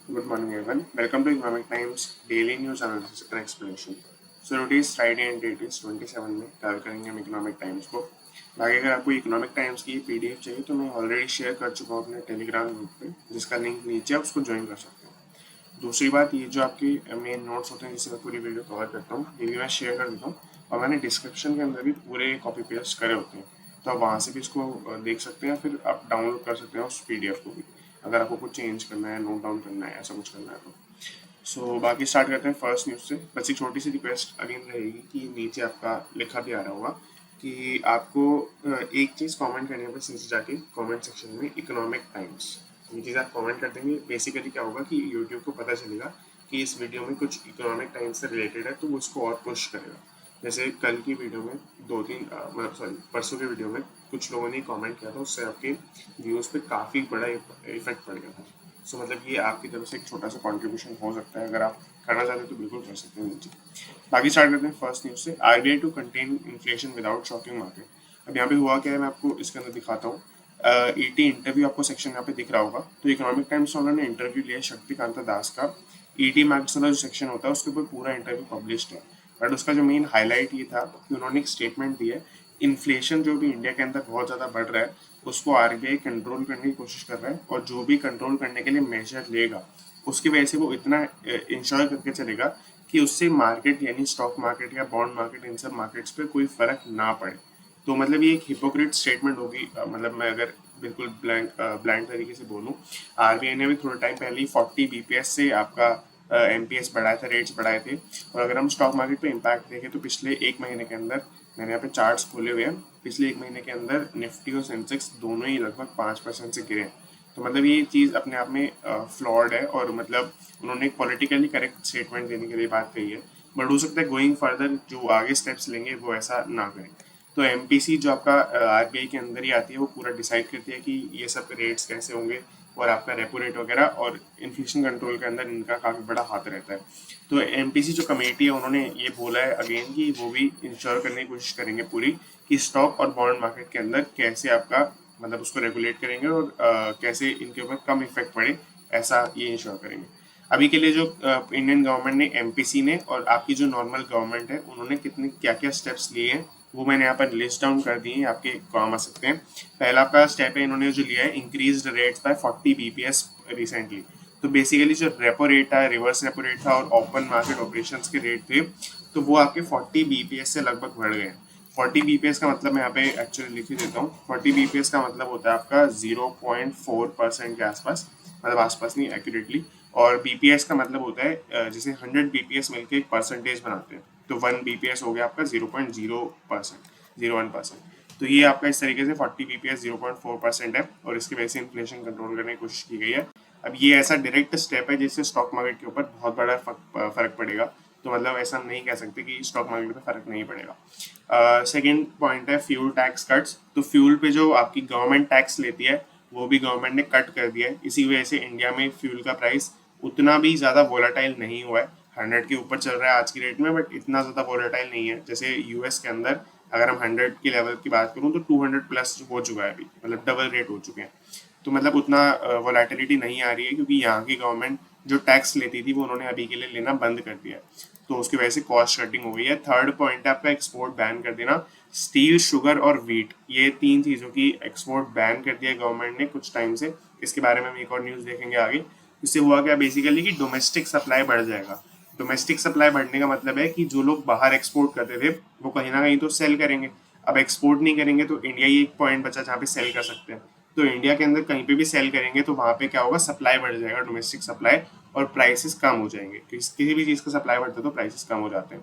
Good morning, everyone. Welcome to Economic Times Daily News Analysis and Explanation. So today is Friday and date is 27 में cover करेंगे हम economic times को। बाकी अगर आपको economic times की पीडीएफ चाहिए तो मैं ऑलरेडी शेयर कर चुका हूँ अपने टेलीग्राम ग्रुप पे, जिसका लिंक नीचे है, उसको ज्वाइन कर सकते हैं। दूसरी बात, ये जो आपके मेन नोट्स होते हैं जिससे मैं पूरी वीडियो कवर करता हूँ, ये भी मैं शेयर कर देता हूँ और मैंने डिस्क्रिप्शन के अंदर भी पूरे कॉपी पेस्ट करे होते हैं, तो आप वहाँ से भी इसको देख सकते हैं, फिर आप डाउनलोड कर सकते हैं उस पीडीएफ को भी, अगर आपको कुछ चेंज करना है, नोट डाउन करना है, ऐसा कुछ करना है तो। बाकी स्टार्ट करते हैं फर्स्ट न्यूज़ से। बस एक छोटी सी रिक्वेस्ट अगेन रहेगी कि नीचे आपका लिखा भी आ रहा होगा कि आपको एक चीज़ कमेंट करनी है, बस नीचे जाके कमेंट सेक्शन में इकोनॉमिक टाइम्स, ये चीज़ आप कमेंट कर देंगे। बेसिकली क्या होगा कि यूट्यूब को पता चलेगा कि इस वीडियो में कुछ इकोनॉमिक टाइम्स से रिलेटेड है, तो वो उसको और पुश करेगा। जैसे कल की वीडियो में मतलब परसों की वीडियो में कुछ लोगों ने कमेंट किया था, उससे आपके व्यूज़ पे काफ़ी बड़ा इफेक्ट पड़ गया था। सो मतलब ये आपकी तरफ से एक छोटा सा कंट्रीब्यूशन हो सकता है, अगर आप करना चाहते हैं तो बिल्कुल कर सकते हैं नीचे। बाकी स्टार्ट करते हैं फर्स्ट न्यूज़ से। RBI to contain inflation without shocking market. अब यहाँ पे हुआ क्या है, मैं आपको इसके अंदर दिखाता हूँ। ईटी इंटरव्यू आपको सेक्शन यहाँ पे दिख रहा होगा, तो इकोनॉमिक टाइम्स वालों ने इंटरव्यू लिया शक्तिकांता दास का। ईटी मार्क्स वाला जो सेक्शन होता है उसके ऊपर पूरा इंटरव्यू पब्लिश्ड है, बट उसका जो मेन हाईलाइट ये था कि उन्होंने एक स्टेटमेंट दी है, इन्फ्लेशन जो भी इंडिया के अंदर बहुत ज़्यादा बढ़ रहा है उसको आरबीआई कंट्रोल करने की कोशिश कर रहा है, और जो भी कंट्रोल करने के लिए मेजर लेगा उसकी वजह से वो इतना इंश्योर करके चलेगा कि उससे मार्केट यानी स्टॉक मार्केट या बॉन्ड मार्केट, इन सब मार्केट्स पे कोई फर्क ना पड़े। तो मतलब ये एक हिपोक्रेट स्टेटमेंट होगी। मतलब मैं अगर बिल्कुल ब्लैंक तरीके से बोलूँ, आरबीआई ने भी थोड़े टाइम पहले ही 40 बीपीएस से आपका एमपीएस बढ़ाए थे, रेट्स बढ़ाए थे। और अगर हम स्टॉक मार्केट पे इम्पैक्ट देखें तो पिछले एक महीने के अंदर, मैंने यहाँ पे चार्ट्स खोले हुए हैं, पिछले एक महीने के अंदर निफ्टी और सेंसेक्स दोनों ही लगभग 5% से गिरे। तो मतलब ये चीज़ अपने आप में फ्लॉड है, और मतलब उन्होंने एक पॉलिटिकली करेक्ट स्टेटमेंट देने के लिए बात कही है, बट हो सकता है गोइंग फर्दर जो आगे स्टेप्स लेंगे वो ऐसा ना करें। तो एमपीसी जो आपका आरबीआई के अंदर ही आती है, वो पूरा डिसाइड करती है कि ये सब रेट्स कैसे होंगे, और आपका रेपो रेट वगैरह, और इन्फ्लेशन कंट्रोल के अंदर इनका काफ़ी बड़ा हाथ रहता है। तो एमपीसी जो कमेटी है उन्होंने ये बोला है अगेन कि वो भी इंश्योर करने की कोशिश करेंगे पूरी, कि स्टॉक और बॉन्ड मार्केट के अंदर कैसे आपका मतलब उसको रेगुलेट करेंगे, और कैसे इनके ऊपर कम इफेक्ट पड़े, ऐसा ये इंश्योर करेंगे। अभी के लिए जो इंडियन गवर्नमेंट ने, एमपीसी ने, और आपकी जो नॉर्मल गवर्नमेंट है, उन्होंने कितने क्या क्या स्टेप्स लिए हैं वो मैंने यहाँ पर लिस्ट डाउन कर दिए हैं, आपके काम आ सकते हैं। पहला आपका स्टेप है, इन्होंने जो लिया है, increase rates bye 40 BPS recently. तो बेसिकली जो रेपो रेट था, रिवर्स रेपो रेट था, और ओपन मार्केट ऑपरेशंस के रेट थे, तो वो आपके 40 बीपीएस से लगभग बढ़ गए। 40 बीपीएस का मतलब मैं यहाँ पे एक्चुअली लिख ही देता हूँ। 40 बीपीएस का मतलब होता है आपका 0.4% के आसपास, मतलब आसपास नहीं, एक्यूरेटली। और बीपीएस का मतलब होता है जैसे 100 बीपीएस मिलकर एक परसेंटेज बनाते हैं, तो 1 बीपीएस हो गया आपका 0.01%। तो ये आपका इस तरीके से 40 बीपीएस 0.4% है, और इसकी वजह से इन्फ्लेशन कंट्रोल करने की कोशिश की गई है। अब ये ऐसा डायरेक्ट स्टेप है जिससे स्टॉक मार्केट के ऊपर बहुत बड़ा फर्क पड़ेगा। तो मतलब ऐसा हम नहीं कह सकते कि स्टॉक मार्केट पे फर्क नहीं पड़ेगा। सेकेंड पॉइंट है फ्यूल टैक्स कट्स। तो फ्यूल पे जो आपकी गवर्नमेंट टैक्स लेती है वो भी गवर्नमेंट ने कट कर दिया है। इसी वजह से इंडिया में फ्यूल का प्राइस उतना भी ज़्यादा वोलाटाइल नहीं हुआ है। 100 के ऊपर चल रहा है आज की डेट में, बट इतना ज़्यादा वोलाटाइल नहीं है। जैसे यूएस के अंदर अगर हम 100 की लेवल की बात करूँ तो 200 प्लस हो चुका है अभी, मतलब डबल रेट हो चुके हैं। तो मतलब उतना वोलेटिलिटी नहीं आ रही है, क्योंकि यहाँ की गवर्नमेंट जो टैक्स लेती थी वो उन्होंने अभी के लिए लेना बंद कर दिया है, तो उसकी वजह से कॉस्ट कटिंग हो गई है। थर्ड पॉइंट है आपका एक्सपोर्ट बैन कर देना। स्टील, शुगर और वीट, ये तीन चीज़ों की एक्सपोर्ट बैन कर दिया गवर्नमेंट ने कुछ टाइम से। इसके बारे में हम एक और न्यूज़ देखेंगे आगे। इससे हुआ क्या बेसिकली कि डोमेस्टिक सप्लाई बढ़ जाएगा। डोमेस्टिक सप्लाई बढ़ने का मतलब है कि जो लोग बाहर एक्सपोर्ट करते थे वो कहीं ना कहीं तो सेल करेंगे। अब एक्सपोर्ट नहीं करेंगे तो इंडिया ही एक पॉइंट बचा जहाँ पे सेल कर सकते हैं। तो इंडिया के अंदर कहीं पे भी सेल करेंगे तो वहाँ पे क्या होगा, सप्लाई बढ़ जाएगा, डोमेस्टिक सप्लाई, और प्राइसेस कम हो जाएंगे। किसी भी चीज़ का सप्लाई बढ़ता है तो प्राइसेस कम हो जाते हैं।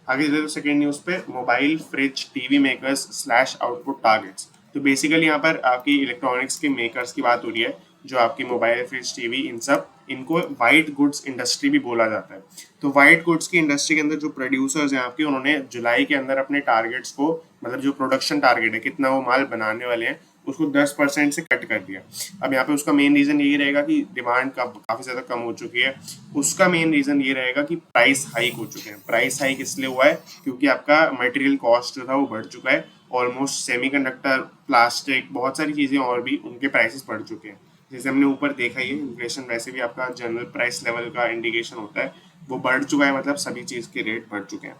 आगे चलते सेकेंड न्यूज़ पे, mobile, fridge, TV makers slash output targets. तो बेसिकली यहाँ पर आपकी इलेक्ट्रॉनिक्स के मेकर्स की बात हो रही है, जो आपकी मोबाइल, फ्रिज, टीवी, इन सब, इनको वाइट गुड्स इंडस्ट्री भी बोला जाता है। तो वाइट गुड्स की इंडस्ट्री के अंदर जो प्रोड्यूसर्स हैं आपके, उन्होंने जुलाई के अंदर अपने टारगेट्स को, मतलब जो प्रोडक्शन टारगेट है, कितना वो माल बनाने वाले हैं, उसको 10% से कट कर दिया। अब यहाँ पे उसका मेन रीज़न यही रहेगा कि डिमांड काफ़ी ज़्यादा कम हो चुकी है। उसका मेन रीज़न ये रहेगा कि प्राइस हाइक हो चुके हैं। प्राइस हाइक इसलिए हुआ है क्योंकि आपका मटेरियल कॉस्ट जो था वो बढ़ चुका है। ऑलमोस्ट सेमीकंडक्टर, प्लास्टिक, बहुत सारी चीज़ें और भी, उनके प्राइसेस बढ़ चुके हैं। जैसे हमने ऊपर देखा ही है, इन्फ्लेशन वैसे भी आपका जनरल प्राइस लेवल का इंडिकेशन होता है, वो बढ़ चुका है, मतलब सभी चीज़ के रेट बढ़ चुके हैं,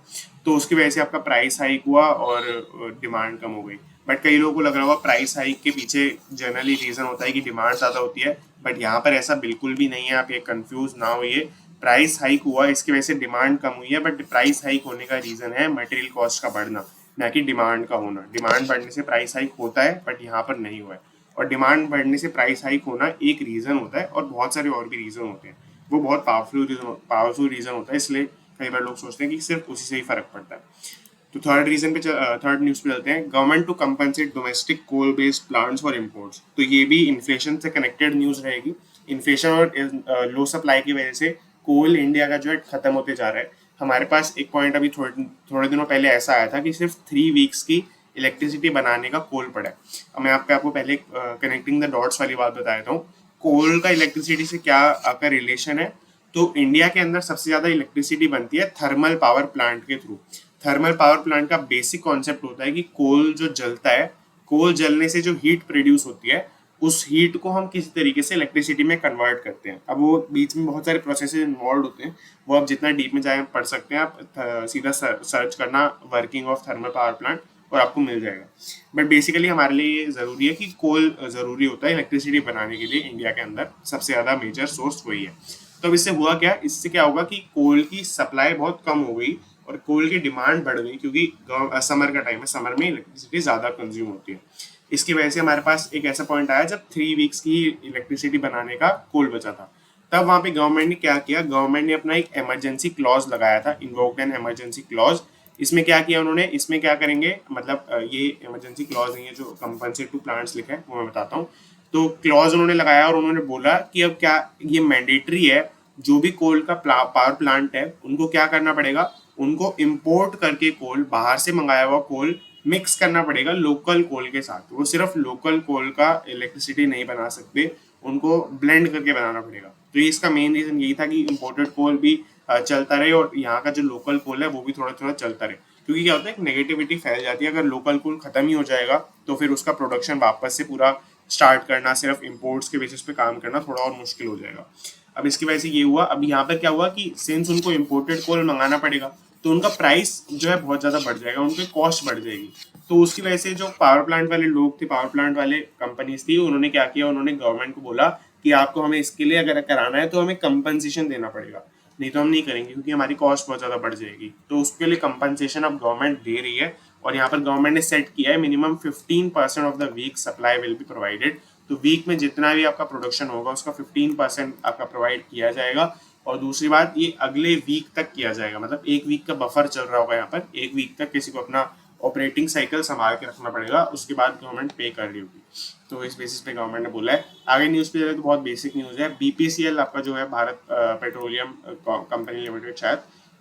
तो उसकी वजह से आपका प्राइस हाइक हुआ और डिमांड कम हो गई। बट कई लोगों को लग रहा होगा प्राइस हाइक के पीछे जनरली रीज़न होता है कि डिमांड ज़्यादा होती है, बट यहाँ पर ऐसा बिल्कुल भी नहीं है, आप ये कंफ्यूज ना होइए। प्राइस हाइक हुआ इसकी वजह से डिमांड कम हुई है, बट प्राइस हाइक होने का रीज़न है मटेरियल कॉस्ट का बढ़ना, ना कि डिमांड का होना। डिमांड बढ़ने से प्राइस हाइक होता है, बट यहाँ पर नहीं हुआ है। और डिमांड बढ़ने से प्राइस हाइक होना एक रीज़न होता है, और बहुत सारे और भी रीज़न होते हैं, वो बहुत पावरफुल रीज़न होता है, इसलिए कई बार लोग सोचते हैं कि सिर्फ उसी से ही फर्क पड़ता है। तो थर्ड न्यूज़ पे चलते हैं। Government to compensate domestic coal based plants for imports. तो ये भी इन्फ्लेशन से कनेक्टेड न्यूज़ रहेगी। इन्फ्लेशन और लो सप्लाई की वजह से कोल इंडिया का जो है खत्म होते जा रहा है। हमारे पास एक पॉइंट अभी थोड़े दिनों पहले ऐसा आया था कि सिर्फ 3 वीक्स की इलेक्ट्रिसिटी बनाने का कोल पड़ा है। अब मैं आपको पहले कनेक्टिंग द डॉट्स वाली बात बता देता हूँ। कोल का इलेक्ट्रिसिटी से क्या आपका रिलेशन है? तो इंडिया के अंदर सबसे ज़्यादा इलेक्ट्रिसिटी बनती है थर्मल पावर प्लांट के थ्रू। थर्मल पावर प्लांट का बेसिक कॉन्सेप्ट होता है कि कोल जो जलता है, कोल जलने से जो हीट प्रोड्यूस होती है, उस हीट को हम किसी तरीके से इलेक्ट्रिसिटी में कन्वर्ट करते हैं। अब वो बीच में बहुत सारे प्रोसेसेस इन्वॉल्व होते हैं, वो आप जितना डीप में जाए पढ़ सकते हैं। आप सीधा सर्च करना working of thermal power plant और आपको मिल जाएगा। बट बेसिकली हमारे लिए ये ज़रूरी है कि कोल ज़रूरी होता है इलेक्ट्रिसिटी बनाने के लिए। इंडिया के अंदर सबसे ज़्यादा मेजर सोर्स वही है। तो अब इससे हुआ क्या? इससे क्या होगा कि कोल की सप्लाई बहुत कम हो गई और कोल की डिमांड बढ़ गई, क्योंकि समर का टाइम है, समर में इलेक्ट्रिसिटी ज़्यादा कंज्यूम होती है। इसकी वजह से हमारे पास एक ऐसा पॉइंट आया जब 3 वीक्स की इलेक्ट्रिसिटी बनाने का कोल बचा था। तब वहाँ पे गवर्नमेंट ने क्या किया? गवर्नमेंट ने अपना एक इमरजेंसी क्लॉज लगाया था, इन्वोक्ड एन इमरजेंसी क्लॉज। इसमें क्या किया उन्होंने? इसमें क्या करेंगे, मतलब ये इमरजेंसी क्लॉज नहीं है जो कंपनसेट टू प्लांट्स लिखा है, वो मैं बताता हूँ। तो क्लॉज उन्होंने लगाया और उन्होंने बोला कि अब क्या ये मैंडेटरी है, जो भी कोल का पावर प्लांट है उनको क्या करना पड़ेगा? उनको इम्पोर्ट करके कोल, बाहर से मंगाया हुआ कोल मिक्स करना पड़ेगा लोकल कोल के साथ। वो सिर्फ लोकल कोल का इलेक्ट्रिसिटी नहीं बना सकते, उनको ब्लेंड करके बनाना पड़ेगा। तो ये इसका मेन रीजन यही था कि इम्पोर्टेड कोल भी चलता रहे और यहाँ का जो लोकल कोल है वो भी थोड़ा थोड़ा चलता रहे। क्योंकि क्या होता है, एक नेगेटिविटी फैल जाती है। अगर लोकल कोल खत्म ही हो जाएगा तो फिर उसका प्रोडक्शन वापस से पूरा स्टार्ट करना, सिर्फ इम्पोर्ट्स के बेसिस पे काम करना थोड़ा और मुश्किल हो जाएगा। अब इसकी वजह से ये हुआ, अब यहाँ पर क्या हुआ कि सिंस उनको इम्पोर्टेड कोल मंगाना पड़ेगा तो उनका प्राइस जो है बहुत ज़्यादा बढ़ जाएगा, उनकी कॉस्ट बढ़ जाएगी। तो उसकी वजह से जो पावर प्लांट वाले लोग थे, पावर प्लांट वाले कंपनीज थी, उन्होंने क्या किया, उन्होंने गवर्नमेंट को बोला कि आपको हमें इसके लिए अगर कराना है तो हमें कंपनसेशन देना पड़ेगा, नहीं तो हम नहीं करेंगे क्योंकि हमारी कॉस्ट बहुत ज़्यादा बढ़ जाएगी। तो उसके लिए कंपनसेशन अब गवर्नमेंट दे रही है। और यहाँ पर गवर्नमेंट ने सेट किया है minimum 15% of the week supply will be provided. तो वीक में जितना भी आपका प्रोडक्शन होगा उसका 15% आपका प्रोवाइड किया जाएगा। और दूसरी बात, ये अगले वीक तक किया जाएगा, मतलब एक वीक का बफर चल रहा होगा यहाँ पर, एक वीक तक किसी को अपना ऑपरेटिंग साइकिल संभाल के रखना पड़ेगा, उसके बाद गवर्नमेंट पे कर रही होगी। तो इस बेसिस पे गवर्नमेंट ने बोला है। आगे न्यूज़ पे चले तो बहुत बेसिक न्यूज़ है। बीपीसीएल आपका जो है, भारत पेट्रोलियम कंपनी लिमिटेड शायद,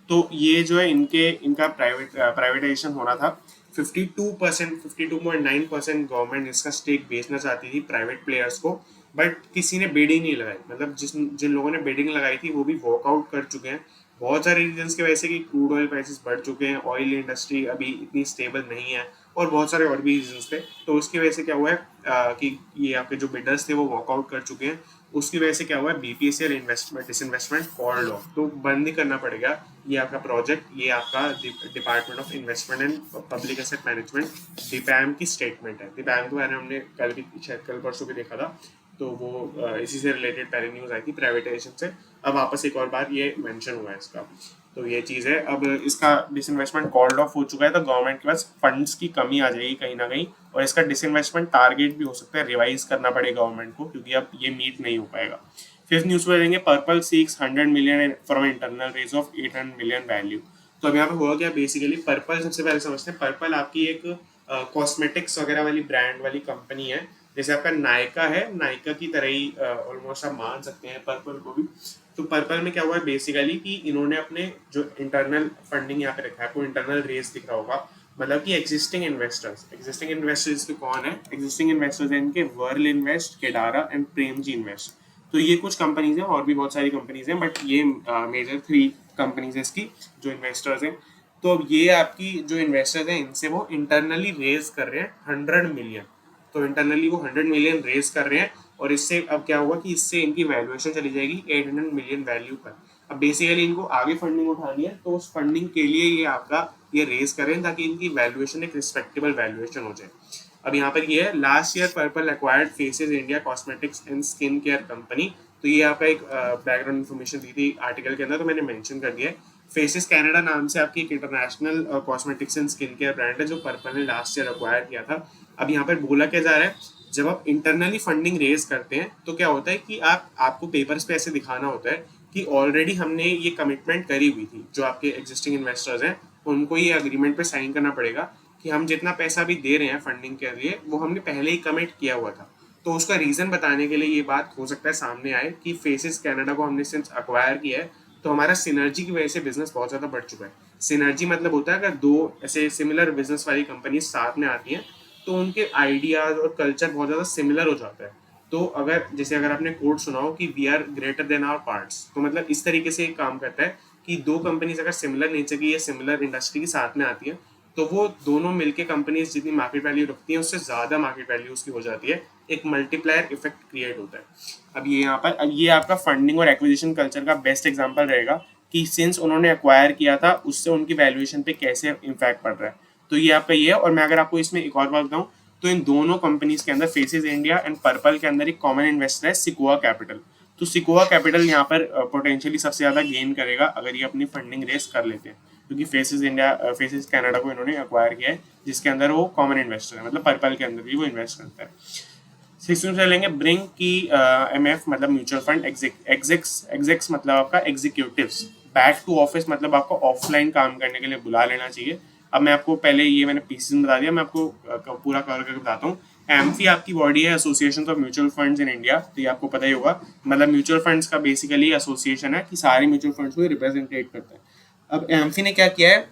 तो ये जो है इनका प्राइवेटाइजेशन होना था। 52.9% गवर्नमेंट इसका स्टेक बेचना चाहती थी प्राइवेट प्लेयर्स को, बट किसी ने बिडिंग नहीं लगाई। मतलब जिन लोगों ने बिडिंग लगाई थी वो भी वॉकआउट कर चुके हैं, बहुत सारे रीजंस की वजह से कि क्रूड ऑयल प्राइसेस बढ़ चुके हैं, ऑयल इंडस्ट्री अभी इतनी स्टेबल नहीं है, और बहुत सारे और भी रीजंस थे। तो उसकी वजह से क्या हुआ है कि ये आपके जो बिडर्स थे वो वॉकआउट कर चुके हैं। उसकी वजह से क्या हुआ है, BPCL investment disinvestment called off, तो बंद ही करना पड़ेगा ये आपका प्रोजेक्ट। ये आपका department of investment and public asset management, DIPAM की स्टेटमेंट है। डिपैम के बारे में हमने कल परसों भी देखा था, तो वो इसी से रिलेटेड पहले न्यूज़ आई थी प्राइवेटाइजेशन से। अब वापस एक और बार ये मेंशन हुआ है इसका, तो ये चीज़ है। अब इसका डिसइन्वेस्टमेंट कॉल्ड ऑफ हो चुका है, तो गवर्नमेंट के पास फंड्स की कमी आ जाएगी कहीं ना कहीं, और इसका डिसइन्वेस्टमेंट टारगेट भी हो सकता है रिवाइज करना पड़े गवर्नमेंट को, क्योंकि अब ये मीट नहीं हो पाएगा। फिफ्थ न्यूज़ पे देंगे, purple seeks 100 million from internal raise of 800 million value. तो अब यहाँ पे हुआ क्या, बेसिकली पर्पल सबसे पहले समझते हैं। पर्पल आपकी एक कॉस्मेटिक्स वगैरह वाली ब्रांड वाली कंपनी है, जैसे आपका नायका है, नायका की तरह ही ऑलमोस्ट आप मान सकते हैं पर्पल को भी। तो पर्पल में क्या हुआ है बेसिकली कि इन्होंने अपने जो इंटरनल फंडिंग यहाँ पे रखा है, आपको इंटरनल रेस दिख रहा होगा, मतलब कि एग्जिस्टिंग इन्वेस्टर्स के कौन है? एग्जिस्टिंग इन्वेस्टर्स हैं इनके वर्ल invest, Kedaara and Premji invest. तो ये कुछ कंपनीज हैं, और भी बहुत सारी कंपनीज हैं, बट ये मेजर 3 कंपनीज है इसकी जो इन्वेस्टर्स हैं। तो अब ये आपकी जो इन्वेस्टर्स हैं इनसे वो इंटरनली रेज कर रहे हैं 100 मिलियन। तो इंटरनली वो 100 मिलियन रेज कर रहे हैं और इससे अब क्या होगा कि इससे इनकी वैल्यूएशन चली जाएगी 800 मिलियन वैल्यू पर। अब बेसिकली इनको आगे फंडिंग उठानी है, तो उस फंडिंग के लिए ये आपका ये रेज करें ताकि इनकी वैल्यूएशन एक रिस्पेक्टेबल वैल्यूएशन हो जाए। अब यहाँ पर ये है, last year purple acquired faces India cosmetics and skin care company. तो ये आपका एक बैकग्राउंड इन्फॉर्मेशन दी थी आर्टिकल के अंदर, तो मैंने मेंशन कर दिया है। फेसेस कनाडा नाम से आपकी एक international cosmetics and skin care brand है जो पर्पल ने लास्ट ईयर एक्वायर किया था। अब यहाँ पर बोला क्या जा रहा है, जब आप इंटरनली फंडिंग रेज करते हैं तो क्या होता है कि आपको पेपर्स पे ऐसे दिखाना होता है कि ऑलरेडी हमने ये कमिटमेंट करी हुई थी, जो आपके एग्जिस्टिंग इन्वेस्टर्स हैं उनको ये अग्रीमेंट पे साइन करना पड़ेगा कि हम जितना पैसा भी दे रहे हैं फंडिंग के लिए वो हमने पहले ही कमिट किया हुआ था। तो उसका रीजन बताने के लिए ये बात हो सकता है सामने आए कि फेसेस कनाडा को हमने सिंस अक्वायर किया है तो हमारा सिनर्जी की वजह से बिजनेस बहुत ज्यादा बढ़ चुका है। सिनर्जी मतलब होता है अगर दो ऐसे सिमिलर बिजनेस वाली कंपनी साथ में आती हैं तो उनके आइडियाज और कल्चर बहुत ज्यादा सिमिलर हो जाता है। तो अगर आपने कोड सुना हो कि we are greater than our parts, तो मतलब इस तरीके से काम करता है कि दो कंपनीज अगर सिमिलर नेचर की या सिमिलर इंडस्ट्री के साथ में आती है तो वो दोनों मिलके कंपनीज जितनी मार्केट वैल्यू रखती हैं उससे ज़्यादा मार्केट वैल्यू उसकी हो जाती है। एक मल्टीप्लायर इफेक्ट क्रिएट होता है। अब ये आपका फंडिंग और एक्विजिशन कल्चर का बेस्ट एग्जांपल रहेगा कि सिंस उन्होंने एक्वायर किया था उससे उनकी वैल्यूएशन पे कैसे इम्पैक्ट पड़ रहा है। तो ये आपका ये है। और मैं अगर आपको इसमें एक और बात बताऊँ तो इन दोनों कंपनीज के अंदर फेसेस इंडिया एंड पर्पल के अंदर एक कॉमन इन्वेस्टर है सिकोआ कैपिटल। तो सिकोआ कैपिटल यहाँ पर पोटेंशियली सबसे ज़्यादा गेन करेगा अगर ये अपनी फंडिंग रेस कर लेते हैं, क्योंकि फेसेस कनाडा को इन्होंने एक्वायर किया है जिसके अंदर वो कॉमन इन्वेस्टर है, मतलब पर्पल के अंदर भी वो इन्वेस्ट करता है। सिक्स में लेंगे ब्रिंग की एमएफ मतलब म्यूचुअल फंड, एग्जिक्स मतलब आपका एग्जीक्यूटिव्स, बैक टू ऑफिस मतलब आपको ऑफलाइन काम करने के लिए बुला लेना चाहिए। अब मैं आपको पहले ये मैंने पीसीस में बता दिया, मैं आपको पूरा कवर करके बताता हूँ। एम्फी आपकी बॉडी है association of mutual funds in India, तो ये आपको पता ही होगा। मतलब म्यूचुअल फंड्स का बेसिकली एसोसिएशन है कि सारे म्यूचुअल फंड्स को रिप्रेजेंटेट करता है। अब एम्फी ने क्या किया है,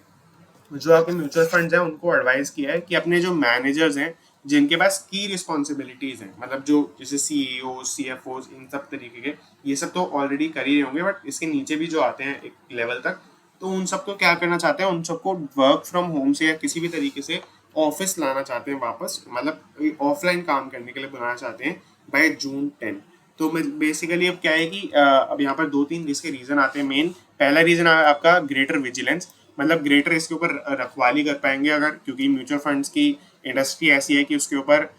जो आपके म्यूचुअल फंड्स हैं उनको एडवाइस किया है कि अपने जो मैनेजर्स हैं जिनके पास की रिस्पॉन्सिबिलिटीज हैं, मतलब जो जैसे सीईओ सीएफओ इन सब तरीके के, ये सब तो ऑलरेडी कर ही रहे होंगे, बट इसके नीचे भी जो आते हैं एक लेवल तक, तो उन सबको क्या करना चाहते हैं, उन सबको वर्क फ्रॉम होम से या किसी भी तरीके से ऑफिस लाना चाहते हैं वापस, मतलब ऑफलाइन काम करने के लिए बुलाना चाहते हैं बाय जून 10। तो बेसिकली अब क्या है कि अब यहाँ पर 2-3 इसके रीजन आते हैं मेन। पहला रीजन आपका ग्रेटर विजिलेंस, मतलब ग्रेटर इसके ऊपर रखवाली कर पाएंगे अगर, क्योंकि म्यूचुअल फंड्स की इंडस्ट्री ऐसी है कि उसके ऊपर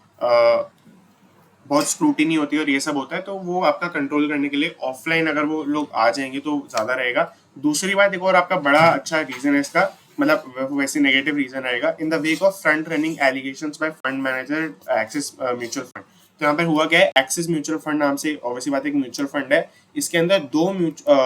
बहुत स्क्रूटिनी होती है और ये सब होता है, तो वो आपका कंट्रोल करने के लिए ऑफलाइन अगर वो लोग आ जाएंगे तो ज़्यादा रहेगा। दूसरी बात एक और आपका बड़ा अच्छा रीज़न है इसका, मतलब वैसे नेगेटिव रीज़न रहेगा, in the wake of front running allegations by fund manager Axis mutual fund. तो यहाँ पर हुआ क्या है, एक्सिस म्यूचुअल फंड नाम से ऑब्वियसली बात एक म्यूचुअल फंड है, इसके अंदर दो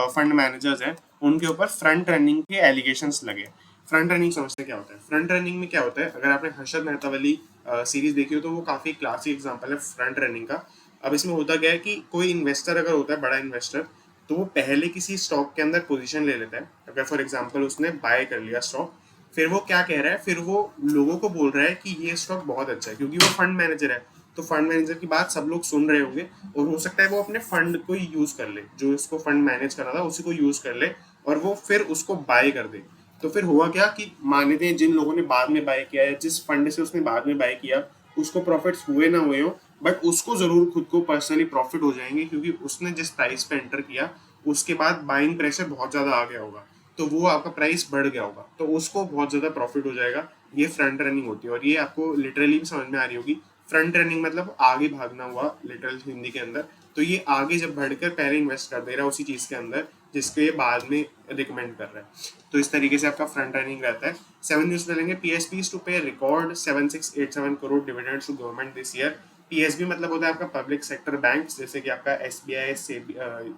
फंड मैनेजर्स हैं, उनके ऊपर फ्रंट रनिंग के एलिगेशंस लगे। फ्रंट रनिंग समझते क्या होता है? फ्रंट रनिंग में क्या होता है, अगर आपने हर्षद मेहता वाली सीरीज देखी हो तो वो काफ़ी क्लासिक एग्जांपल है फ्रंट रनिंग का। अब इसमें होता क्या है कि कोई इन्वेस्टर अगर होता है बड़ा इन्वेस्टर, तो वो पहले किसी स्टॉक के अंदर पोजीशन ले लेता है। अगर फॉर एग्जांपल उसने बाय कर लिया स्टॉक, फिर वो क्या कह रहा है, फिर वो लोगों को बोल रहा है कि ये स्टॉक बहुत अच्छा है, क्योंकि वो फंड मैनेजर है। तो फंड मैनेजर की बात सब लोग सुन रहे होंगे और हो सकता है वो अपने फंड को ही यूज कर ले, जो इसको फंड मैनेज कर रहा था उसी को यूज कर ले और वो फिर उसको बाय कर दे। तो फिर हुआ क्या कि मान लेते हैं जिन लोगों ने बाद में बाय किया है, जिस फंड से उसने बाद में बाय किया, उसको प्रॉफिट्स हुए ना हुए हो, बट उसको जरूर खुद को पर्सनली प्रॉफिट हो जाएंगे, क्योंकि उसने जिस प्राइस पे एंटर किया उसके बाद बाइंग प्रेशर बहुत ज्यादा आ गया होगा, तो वो आपका प्राइस बढ़ गया होगा, तो उसको बहुत ज्यादा प्रॉफिट हो जाएगा। ये फ्रंट रनिंग होती है और ये आपको लिटरली भी समझ में आ रही होगी। फ्रंट रनिंग मतलब आगे भागना हुआ लिटरल हिंदी के अंदर। तो ये आगे जब बढ़कर पहले इन्वेस्ट कर दे रहा है उसी चीज के अंदर जिसके ये बाद में रिकमेंड कर रहा है, तो इस तरीके से आपका फ्रंट रनिंग रहता है। 7 न्यूज में लेंगे, PSB to pay record 7687 crore dividends to government this year. PSB मतलब होता है आपका पब्लिक सेक्टर बैंक, जैसे कि आपका SBI,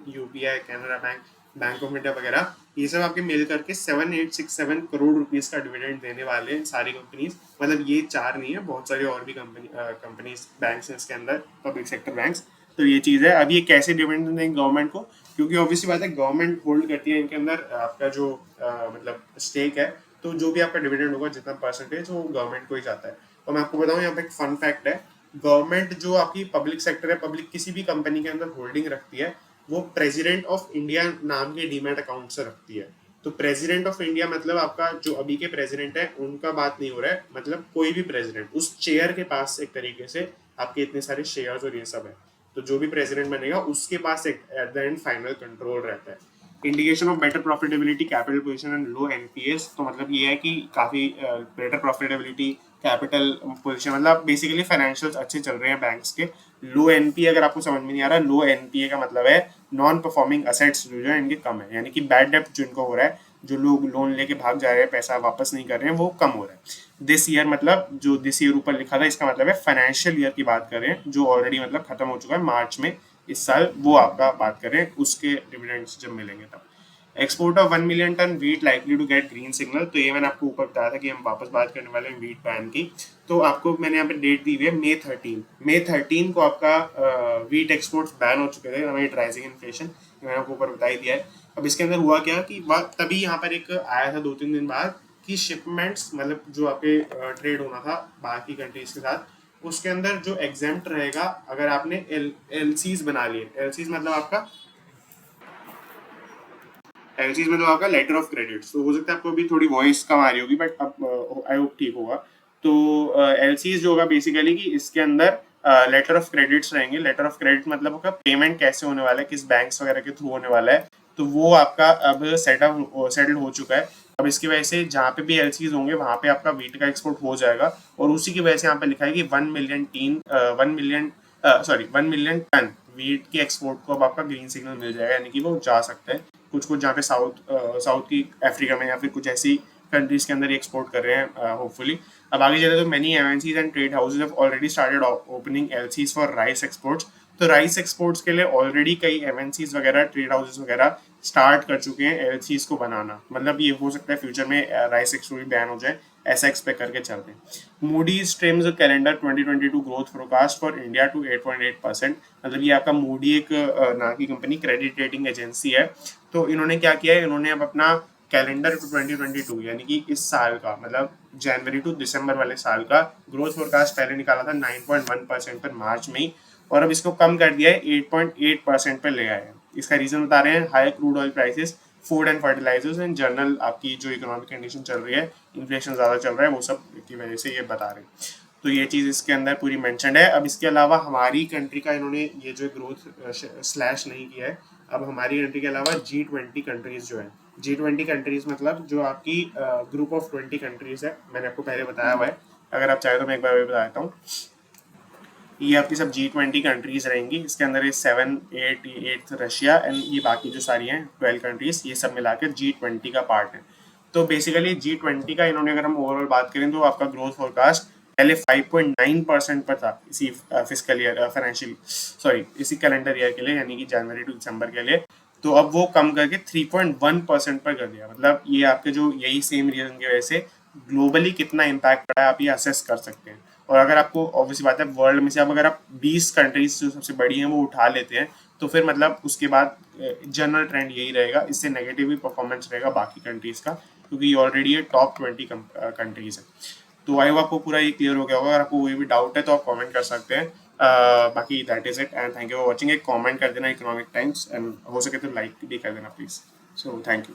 UPI, Canara bank, bank of India वगैरह, ये सब आपके मिल करके 7867 करोड़ रुपीस का डिविडेंड देने वाले हैं सारी कंपनीज। मतलब ये चार नहीं है, बहुत सारी और भी कंपनीज बैंक्स हैं इसके अंदर, पब्लिक सेक्टर बैंक्स। तो ये चीज़ है। अब ये कैसे डिविडेंड देंगे गवर्नमेंट को, क्योंकि ऑब्वियसली बात है गवर्नमेंट होल्ड करती है इनके अंदर आपका जो मतलब स्टेक है, तो जो भी आपका डिविडेंड होगा जितना परसेंटेज वो गवर्नमेंट को ही जाता है। और मैं आपको बताऊं यहाँ पे एक फन फैक्ट है, गवर्नमेंट जो आपकी पब्लिक सेक्टर है, पब्लिक किसी भी कंपनी के अंदर होल्डिंग रखती है, वो प्रेसिडेंट ऑफ इंडिया नाम के डीमैट अकाउंट से रखती है। तो प्रेसिडेंट ऑफ इंडिया मतलब आपका जो अभी के प्रेसिडेंट है उनका बात नहीं हो रहा है, मतलब कोई भी प्रेसिडेंट उस चेयर के पास एक तरीके से आपके इतने सारे शेयर्स और ये सब है। तो जो भी प्रेसिडेंट बनेगा उसके पास at the end final control रहता है। Indication of better profitability, capital position and low NPS, तो मतलब ये है कि काफ़ी बेटर प्रॉफिटेबिलिटी, कैपिटल पोजीशन, मतलब बेसिकली फाइनेंशियल्स अच्छे चल रहे हैं बैंक्स के। लो एनपीए अगर आपको समझ में नहीं आ रहा, लो एनपीए का मतलब है नॉन परफॉर्मिंग असेट्स जो है इनके कम है, यानी कि बैड डेप्ट जिनको हो रहा है, जो लोग लोन लेके भाग जा रहे हैं, पैसा वापस नहीं कर रहे हैं, वो कम हो रहा है। दिस ईयर मतलब जो दिस ईयर ऊपर लिखा था इसका मतलब है फाइनेंशियल ईयर की बात करें, जो ऑलरेडी मतलब खत्म हो चुका है मार्च में इस साल, वो आपका बात करें उसके डिविडेंड्स जब मिलेंगे तब। Export of 1 million tonne wheat likely to get green signal, तो ये मैंने आपको ऊपर बताया था कि हम वापस बात करने वाले हैं वीट बैन की। तो आपको मैंने यहाँ पे डेट दी हुई है May 13 को आपका वीट एक्सपोर्ट्स बैन हो चुके थे अमिड राइजिंग इन्फ्लेशन, मैंने आपको ऊपर बता ही दिया है। अब इसके अंदर हुआ क्या कि तभी यहाँ पर एक आया था 2-3 दिन बाद कि शिपमेंट्स, मतलब जो आपके ट्रेड होना था बाकी कंट्रीज के साथ, उसके अंदर जो एग्जेम्प्ट रहेगा अगर आपने एलसीज बना लिए। एलसीज मतलब आपका एलसीज मतलब आपका लेटर ऑफ क्रेडिट। तो हो सकता है आपको अभी थोड़ी वॉइस कम आ रही होगी, बट अब आई होप ठीक होगा। तो एलसीज जो होगा बेसिकली कि इसके अंदर लेटर ऑफ क्रेडिट्स रहेंगे। लेटर ऑफ क्रेडिट मतलब आपका पेमेंट कैसे होने वाला है, किस बैंक्स वगैरह के थ्रू होने वाला है, तो वो आपका अब सेटल हो चुका है। अब इसकी वजह से जहाँ पे भी एलसीज होंगे वहाँ पे आपका वीट का एक्सपोर्ट हो जाएगा, और उसी की वजह से यहाँ पे लिखा है कि 1 मिलियन टन वीट के एक्सपोर्ट को अब आपका ग्रीन सिग्नल मिल जाएगा, यानी कि वो जा सकता है। कुछ कुछ जहाँ पे साउथ की अफ्रीका में या फिर कुछ ऐसी कंट्रीज के अंदर ही एक्सपोर्ट कर रहे हैं होपफुली। अब आगे चले तो many MNCs and trade houses have already started opening LCs for rice exports. तो राइस एक्सपोर्ट्स के लिए ऑलरेडी कई एमएनसीज वगैरह, ट्रेड हाउसेज वगैरह स्टार्ट कर चुके हैं एलसीज को बनाना। मतलब ये हो सकता है फ्यूचर में राइस एक्सपोर्ट बैन हो जाए, ऐसा एक्सपेक्ट करके चलते हैं। Moody's trims calendar 2022 growth forecast for India to 8.8%। मतलब ये आपका मूडी एक ना की कंपनी, क्रेडिट रेटिंग एजेंसी है। तो इन्होंने क्या किया है, इन्होंने अब अपना कैलेंडर 2022 यानी कि इस साल का, मतलब जनवरी टू दिसंबर वाले साल का ग्रोथ फोरकास्ट पहले निकाला था 9.1% पर मार्च में ही, और अब इसको कम कर दिया है 8.8% पर ले आए हैं। इसका रीजन बता रहे हैं high crude oil prices, food and fertilisers and general आपकी जो इकोनॉमिक कंडीशन चल रही है, इन्फ्लेशन ज़्यादा चल रहा है, वो सब की वजह से ये बता रहे हैं। तो ये चीज़ इसके अंदर पूरी मेंशनड है। अब इसके अलावा हमारी कंट्री का इन्होंने ये जो ग्रोथ स्लैश नहीं किया है। अब हमारी कंट्री के अलावा G20 कंट्रीज जो है, G20 कंट्रीज मतलब जो आपकी ग्रुप ऑफ 20 कंट्रीज है, मैंने आपको पहले बताया हुआ है। अगर आप चाहे तो मैं एक बार बता देता हूँ। ये आपकी सब G20 कंट्रीज रहेंगी। इसके अंदर ये 7, 8 रशिया एंड ये बाकी जो सारी हैं 12 कंट्रीज, ये सब मिलाकर G20 का पार्ट है। तो बेसिकली G20 का इन्होंने, अगर हम ओवरऑल बात करें तो आपका ग्रोथ फोरकास्ट पहले 5.9% पर था इसी फिजिकल ईयर फाइनेंशियल सॉरी इसी कैलेंडर ईयर के लिए, यानी कि जनवरी टू दिसंबर के लिए। तो अब वो कम करके 3.1% पर कर दिया। मतलब ये आपके जो यही सेम रीजन की वजह से ग्लोबली कितना इम्पैक्ट पड़ा है आप ये असेस कर सकते हैं। और अगर आपको ऑब्वियसली बात है वर्ल्ड में से अब अगर आप 20 कंट्रीज जो सबसे बड़ी हैं वो उठा लेते हैं, तो फिर मतलब उसके बाद जनरल ट्रेंड यही रहेगा, इससे नेगेटिव ही परफॉर्मेंस रहेगा बाकी कंट्रीज का, क्योंकि ये ऑलरेडी ये टॉप 20 कंट्रीज है। तो आई होप आपको पूरा ये क्लियर हो गया होगा। अगर आपको कोई भी डाउट है तो आप कमेंट कर सकते हैं। बाकी that is it and thank you for watching. एक कमेंट कर देना इकोनॉमिक टाइम्स, एंड हो सके तो लाइक भी कर देना प्लीज। So thank you.